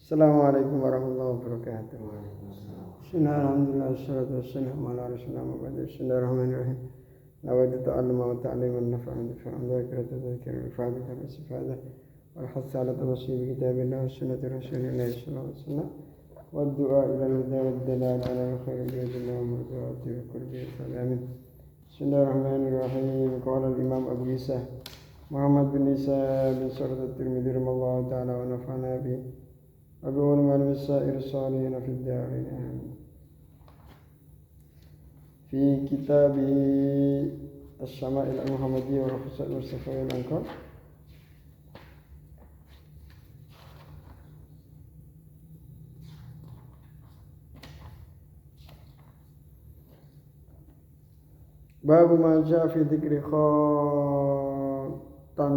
Assalamualaikum warahmatullahi wabarakatuh. Bismillahirrahmanirrahim. Wassalatu wassalamu ala rasulillah Muhammad. Bismillahirrahmanirrahim. Nawaitu ta'alluma wa ta'liman nafa'an nafa'an wa ikrata dzikra wa fa'idata wa istifada wal hatta ala tawassul bi kitabillah wa sunnati rasulillah sallallahu alaihi wasallam wa du'a ila al-huda wa dalal ala al-khair bi idhnillah wa mardati wa qurbi amin. Bismillahirrahmanirrahim. Qala al-Imam Abu Isa Muhammad bin Isa bin Surat at-Tirmidzi rahimahullah ta'ala wa nafa'ana bi أقول ما للسائر الصالحين في الدارين في كتاب الشمائل المحمدية والخصائص المصطفى والأنكار باب ما جاء في ذكر خاتم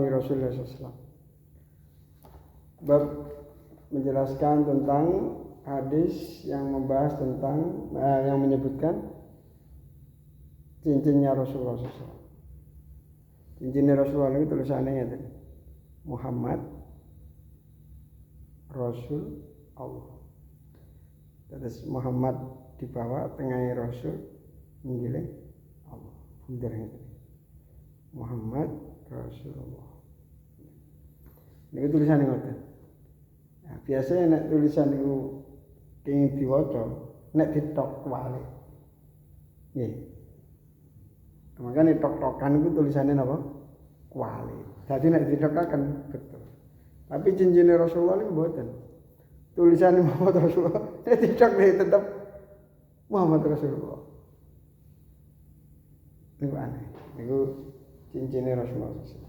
رسول الله صلى الله عليه وسلم. Bab menjelaskan tentang hadis yang membahas tentang yang menyebutkan cincinnya Rasulullah SAW. Cincinnya Rasulullah itu tulisannya itu Muhammad Rasul Allah. Terus Muhammad di bawah, tengahnya Rasul, menggilih Allah. Bundernya itu Muhammad Rasulullah. Ini tulisannya itu. Nah, biasanya nek tulisan itu kenging diwaca, nek ditok kuwale. Nggih. Makane tok-tokan itu tulisannya napa? Kuwale. Dadi nek ditokaken betul. Tapi cincin Rasulullah niku mboten. Tulisannya Muhammad Rasulullah, nek ditok tetep Muhammad Rasulullah. Niku aneh. Niku cincin Rasulullah.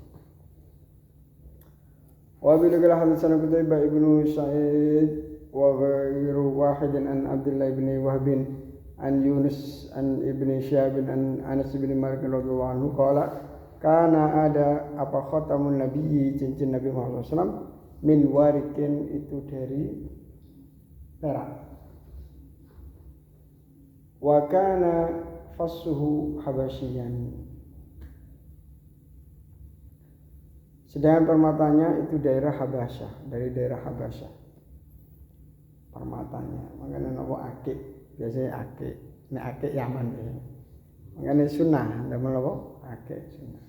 Wa bilagil hadisana Qutaibah ibnu Sa'id wa ghairu wahidin an Abdullah ibn Wahb an Yunus an ibni Syihab an Anas bin Malik radhiyallahu anhu qala kana ada apa khatamun nabiyyi cincin Nabi Muhammad SAW min warikin itu dari perak wa kana fassuhu habasyian. Sedangkan permatanya itu daerah Habasyah, dari daerah Habasyah. Permatanya, makanya nama akik, biasanya akik, ini akik Yaman biasanya. Makanya sunnah, damel apa? Akik sunnah.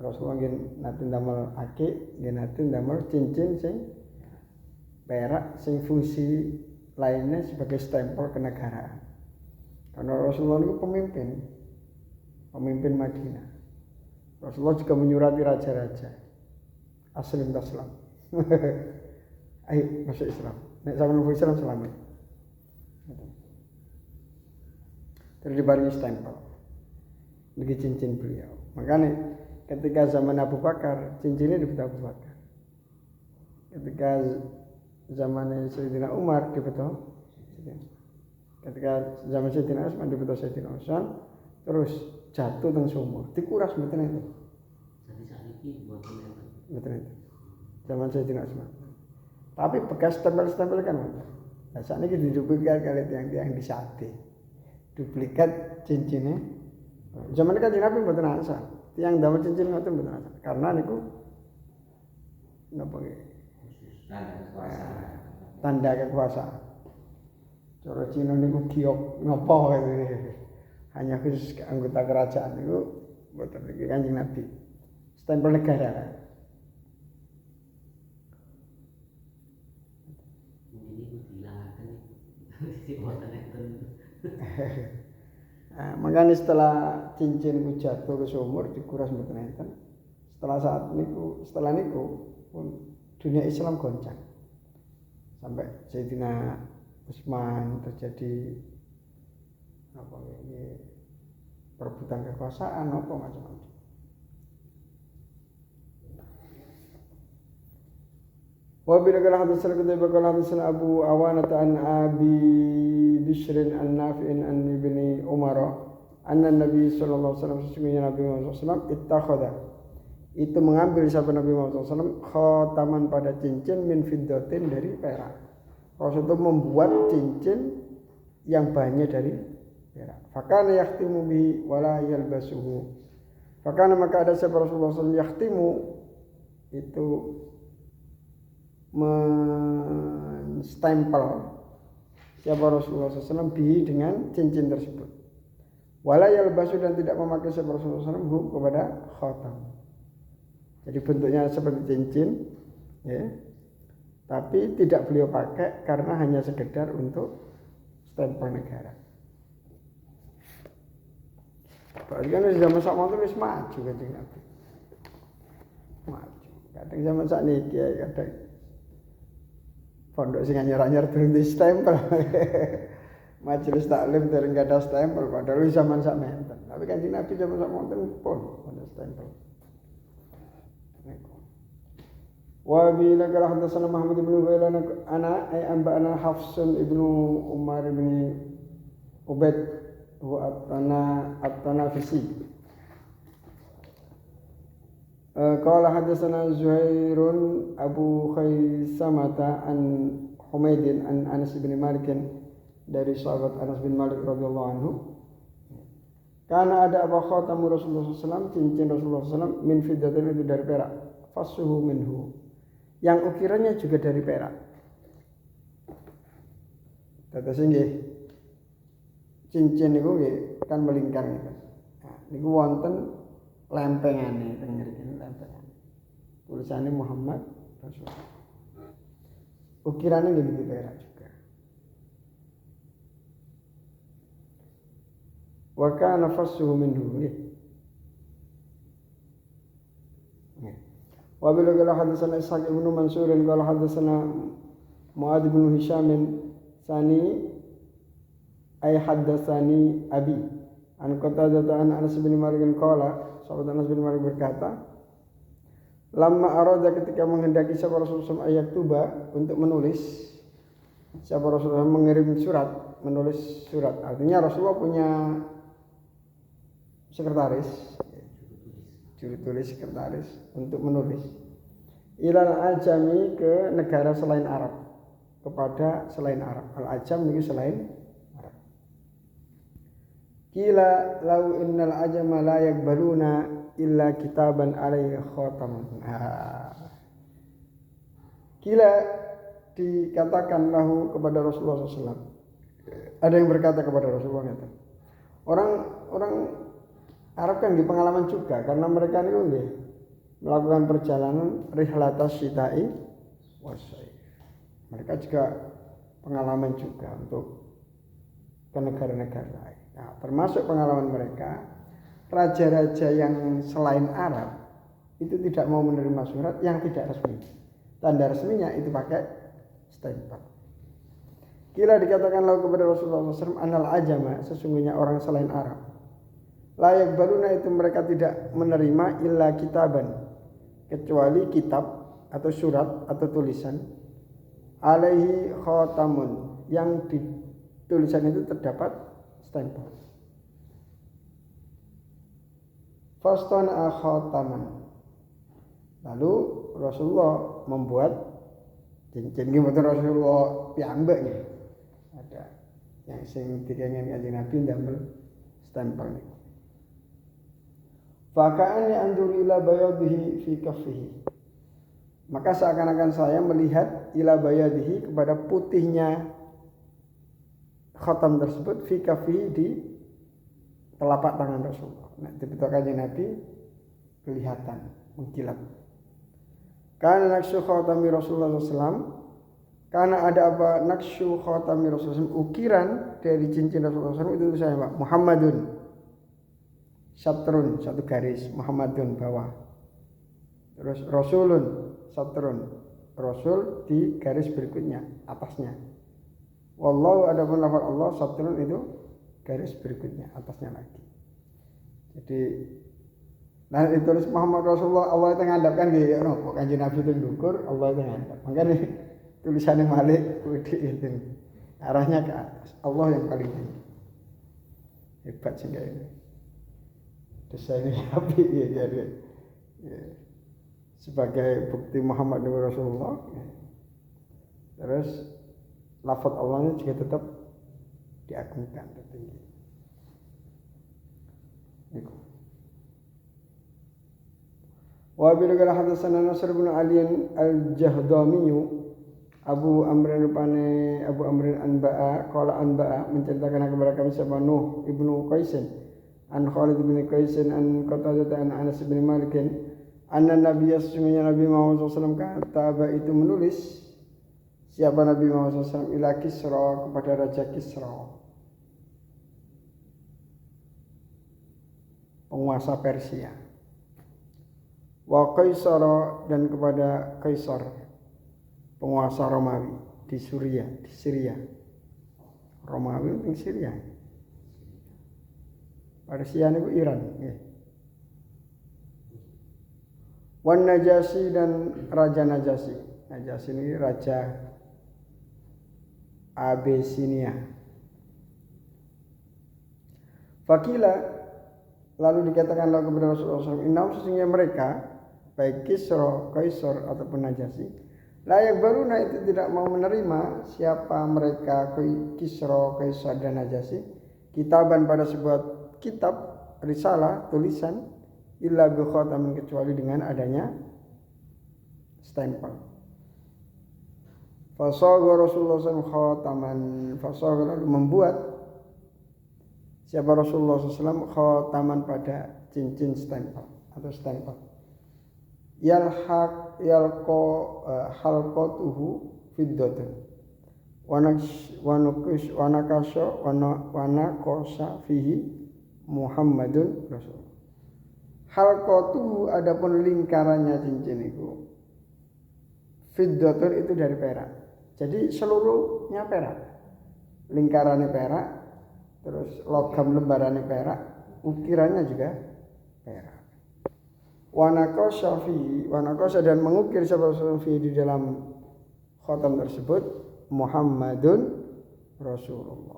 Rasulullah nggih nate damel akik, nggih nate damel cincin sing perak sing fungsi lainnya sebagai stempel kenegaraan. Karena Rasulullah itu pemimpin Madinah. Rasulullah juga menyurati raja-raja aslim taslam. Ayo masuk Islam. Nek sampeyan masuk Islam selamat. Terus dibarengi stempel. Bagi cincin beliau. Makanya ketika zaman Abu Bakar, cincinnya dibetul Abu Bakar. Ketika zaman Sayyidina Umar dibetul. Ketika zaman Sayyidina Utsman dibetul Sayyidina Utsman. Terus jatuh teng sumur, dikuras mboten enten. Sakniki mboten enten. Mboten enten. Zaman Sayyidina Utsman. Tapi bekas stempel-stempel kan mboten. Nah, sakniki diduplikat kali tiang-tiang di sate. Duplikat cincinnya. Zaman kan Nabi mboten asal. Tiang damel cincin ngoten mboten asal. Karena niku napa nggih? Tanda kekuasaan. Cara Cina niku giok napa gitu. Hanya khusus anggota kerajaan itu mboten iki Kanjeng Nabi. Stempel negara. Ini dilahaken iki mboten enten. Nah, makanya setelah cincin jatuh ke sumur dikuras mboten enten. Setelah niku pun dunia Islam goncang. Sampai Sayyidina Utsman terjadi apa ini perebutan kekuasaan apa macam-macam. Wa bila kala hadatsana Qutaibah kala hadatsana Abu Awanah an Abi Bishr an Nafi'in an Ibni Umar anna Nabi sallallahu alaihi wasallam sesungguhnya Nabi Muhammad SAW ittakhadha itu mengambil sahabat Nabi Muhammad SAW khataman pada cincin min fiddatin dari perak. Rasulullah membuat cincin yang bahannya dari perak. Fakana yakhtimu bihi wala yalbasuhu. Fakana maka ada sahabat Rasulullah SAW yakhtimu itu menstempel siapa Rasulullah SAW bihi dengan cincin tersebut. Wala yalbasu dan tidak memakai siapa Rasulullah SAW kepada khatam. Jadi bentuknya seperti cincin, ya. Tapi tidak beliau pakai karena hanya sekedar untuk stempel negara. Berarti kan zaman sak monten wis maju Kanjeng Nabi. Maju. Kadang zaman sak niki kadang pondok sing anyar-anyar durung di stempel. Majelis taklim dereng ada stempel padahal zaman sak menten. Tapi Kanjeng Nabi zaman sak monten pun ada stempel. Wa bi laqad hadatsana Muhammad bin Ghailan ana ay anba'ana Hafsun ibnu Umar bin Ubaid wa at-Tanafisi. Qala hadatsana Zuhairun Abu Khaisamata an Humaidin an Anas bin Malik dari sahabat Anas bin Malik radhiyallahu anhu. Karena ada Abu Khatam Rasulullah SAW, cincin Rasulullah SAW min fiddatin itu dari perak, fasuhu minhu. Yang ukirannya juga dari perak. Tetes nggih. Cincin niku nggih kan melingkar niku. Nah, niku wonten lempengane teng mriki lempengan. Tulisannya Muhammad Rasulullah. Ukirannya nggih perak juga. Wa kana fasuhu minhu nggih. Wa bil qala hadatsana Ishaq ibn Mansur qala hadatsana Muad bin Hisham sani ay hadatsani abi an Qatadah an Anas bin Malik qala sahabat Anas bin Malik berkata lamma arada ketika menghendaki siapa Rasulullah ayat tuba untuk menulis siapa Rasulullah mengirim surat menulis surat artinya Rasulullah punya sekretaris juru tulis sekretaris untuk menulis ilal ajami ke negara selain Arab kepada selain Arab al-ajam itu selain Arab kila lau innal ajama la yakbaluna illa kitaban alaihi khatamun kila dikatakan lahu kepada Rasulullah SAW ada yang berkata kepada Rasulullah orang Arab kan di pengalaman juga karena mereka ini melakukan perjalanan rihlatas syita'i wasai. Mereka juga pengalaman juga untuk ke negara-negara lain. Nah, termasuk pengalaman mereka, raja-raja yang selain Arab itu tidak mau menerima surat yang tidak resmi. Tanda resminya itu pakai stempel. Kira dikatakan lalu kepada Rasulullah SAW, anal ajama sesungguhnya orang selain Arab. Layak baruna itu mereka tidak menerima illa kitaban kecuali kitab atau surat atau tulisan alaihi khatamun yang di tulisan itu terdapat stempel. Fastana khataman. Lalu Rasulullah membuat cincin iki mboten Rasulullah piyambak nggih. Ada yang sing dikengen Kanjeng Nabi ndamel stempel niku. Faka'ani andur ila bayadihi fi kaffihi. Maka seakan-akan saya melihat ila bayadihi kepada putihnya khatam tersebut fi kaffihi di telapak tangan Rasulullah. Nah, dibetulkan Nabi kelihatan mengkilat. Karena naqsyu khatami Rasulullah SAW, karena ada apa naqsyu khatami Rasulullah SAW, ukiran dari cincin Rasulullah SAW itu saya Pak Muhammadun. Satrun satu garis Muhammadun bawah. Terus Rasulun satrun Rasul di garis berikutnya atasnya. Wallahu adapun lafaz Allah satrun itu garis berikutnya atasnya lagi. Jadi nah ditulis Muhammad Rasulullah Allah itu ngadapkan nggih ono kok Kanjeng Nabi itu ndukur Allah itu ngadap. Makanya tulisannya Malik kudu itu arahnya ke atas. Allah yang paling tinggi. Hebat sehingga ini. Desainnya api ya jadi ya. Sebagai bukti Muhammad dan Rasulullah ya. Terus lafaz Allahnya juga tetap diagungkan tertinggi. Wa bil hadatsana Nasr bin Ali al-Jahdami Abu Amrin rupane Abu Amrin Anba'a qala Anba'a menceritakan kepada kami siapa Nuh ibnu Qaisin an Khalid bin Qaisin an Qatadah an Anas bin Malik anna Nabi sesungguhnya Nabi Muhammad SAW kata itu menulis siapa Nabi Muhammad SAW ila Kisra kepada Raja Kisra penguasa Persia wa Kaisar dan kepada Kaisar penguasa Romawi di Syria. Romawi itu Syria. Persia itu Iran. Wan Najasyi dan Raja Najasyi. Najasyi ini Raja Abyssinia. Fakila lalu dikatakanlah kepada Rasulullah SAW, innahum sesungguhnya mereka baik Kisra, Kaisar ataupun Najasyi layak baruna itu tidak mau menerima siapa mereka Kisra, Kaisar dan Najasyi kitaban pada sebuah kitab risalah tulisan illa bi khatamin kecuali dengan adanya stempel. Fasagha Rasulullah SAW khataman fasagha lalu membuat siapa Rasulullah SAW khataman pada cincin stempel atau stempel. Halqatuhu fiddatun wa nakasha fihi Muhammadun Rasul. Halqatuhu adapun lingkarannya cincin itu fiddatun itu dari perak. Jadi seluruhnya perak. Lingkarannya perak, terus logam lembarannya perak, ukirannya juga perak. Wanakosha dan mengukir siapa di dalam khatam tersebut Muhammadun Rasulullah.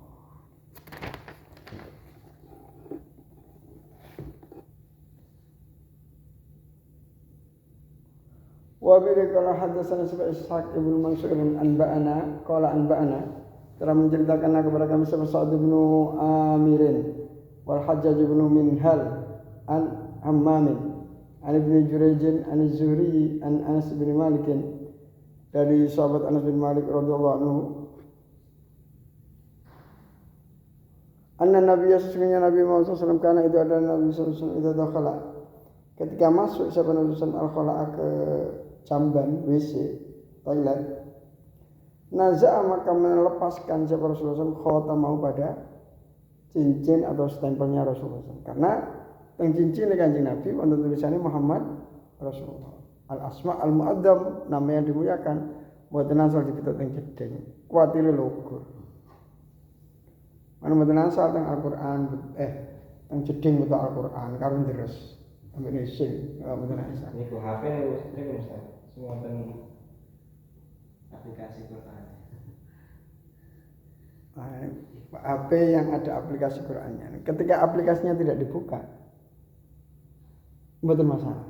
Wa bi qala hadatsana Ishaq ibn Mansur anba'ana qala anba'ana telah menceritakan kepada kami Sa'd bin Amirin wal Hajjaj bin Minhal an Hammamin an Ibnu Jurayj an Az-Zuhri an Anas bin Malik dari sahabat Anas bin Malik radhiyallahu anhu anna Nabi sesungguhnya Nabi Muhammad SAW karena itu adalah Nabi SAW itu dakhala ketika masuk siapa Nabi SAW al-khala ke jamban WC toilet naza'a maka melepaskan siapa Rasulullah SAW khotamahu pada cincin atau stempelnya Rasulullah SAW karena yang cincin Kanjeng Nabi untuk tulisannya Muhammad Rasulullah. Al-Asma al-Mu'addam nama yang dimuliakan mboten asal dipitut teng jeding. Kuatire lugur. Mana mboten asal teng Al-Qur'an teng jeding betul Al-Qur'an karo deres. Sampai isin mboten asal. Niku HP niku Ustaz. Semua teng aplikasi Qur'an. HP yang ada aplikasi Qur'annya. Ketika aplikasinya tidak dibuka betul masalah.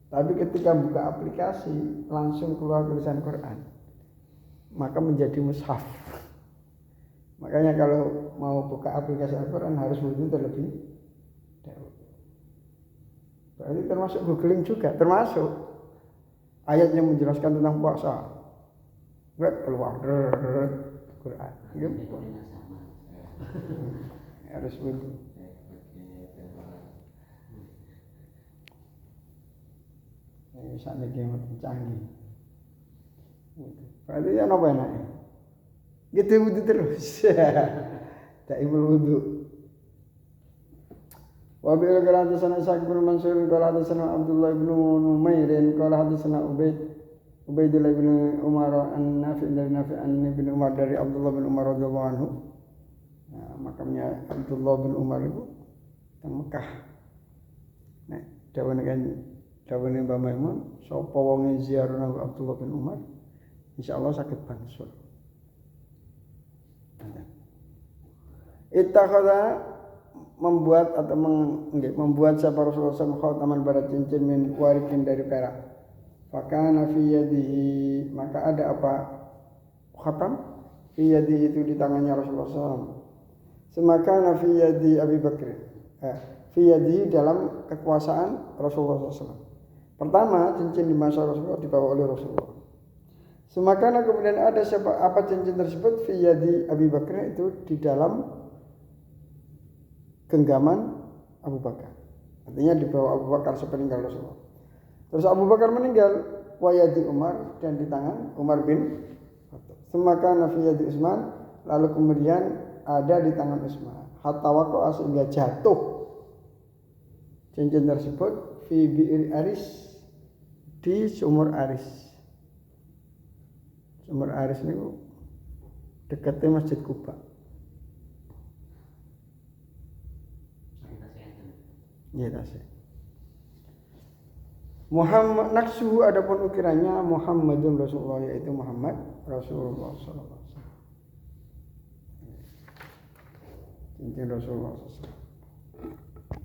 Tapi ketika buka aplikasi langsung keluar tulisan Quran, maka menjadi mushaf. Makanya kalau mau buka aplikasi Al-Quran harus wudu terlebih dahulu. Berarti termasuk googling juga, termasuk ayat yang menjelaskan tentang puasa. Keluar Quran. Harus wudu. Misalnya game canggih. Berarti ya apa enaknya? Gitu wudu terus. Daimul wudu. Wa bi hadatsana Ishaq bin Mansur qala hadatsana Abdullah bin Numair qala hadatsana Ubaidillah bin Umar an-Nafi' dari Nafi' an-Ibn Umar dari Abdullah bin Umar radhiyallahu anhu. Nah, makamnya Abdullah bin Umar itu di Mekah. Nah, dawane Mbah Maimun sapa wong ziarah Abdullah bin Umar insyaallah saged bangsul. Ittakhadha membuat atau membuat siapa Rasulullah SAW khataman pada cincin min warikin dari perak. Fakana fi yadihi maka ada apa khatam fi yadihi itu di tangannya Rasulullah SAW. Semakana fi yadi Abi Bakr. Fi yadihi dalam kekuasaan Rasulullah SAW. Pertama cincin di masa Rasulullah dibawa oleh Rasulullah. Semakana kemudian ada apa cincin tersebut fi yadi Abi Bakar itu di dalam genggaman Abu Bakar. Artinya di bawah Abu Bakar sepeninggal Rasulullah. Terus Abu Bakar meninggal wa yadi Umar dan di tangan Umar bin Khattab. Semakana fi yadi Utsman lalu kemudian ada di tangan Utsman. Hatta waqa'a sehingga jatuh cincin tersebut fi bi'ir Aris di sumur Aris. Sumur Aris niku dekatnya Masjid Kuba. Ya tasih. Muhammad naksuhu adapun ukirannya Muhammadun Rasulullah yaitu Muhammad Rasulullah sallallahu alaihi wasallam. Cincin Rasulullah sallallahu alaihi wasallam.